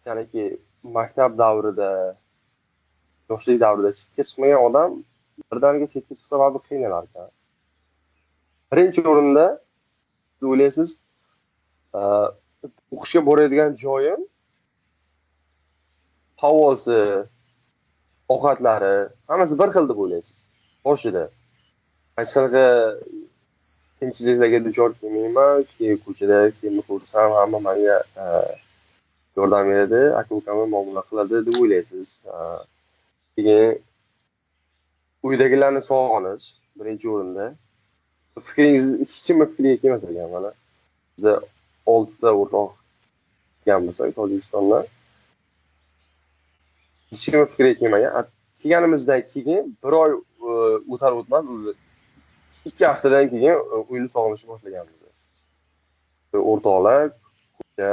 ya'niki maktab davrida, yoshlik davrida chetga chiqmagan odam birdaniga chetga chiqsa baribir qiynalar ekan. Birinchi o'rinda siz o'ylaysiz, o'qishga boradigan joyim, havosi, ovqatlari, hammasi bir xil deb o'ylaysiz boshida. Hech qanaqa qiyinchiliklarga duchor kelmayman, keyin ko'chada kimni ko'rsam hamma menga yordam beradi, aka-ukamga muomala qiladi deb o'ylaysiz. Keyin uydagilarni sog'inish birinchi o'rinda. Fikringiz hech kimni fikriga kelmas ekan mana. Biz 6 ta o'rtoq kelganmiz Tojikistondan. Hech kimni fikriga kelmagan. Kelganimizdan keyin bir oy o'tar o'tmas, 2 haftadan keyin uyni sog'inishni boshlaganmiz. O'rtoqlar, ko'cha,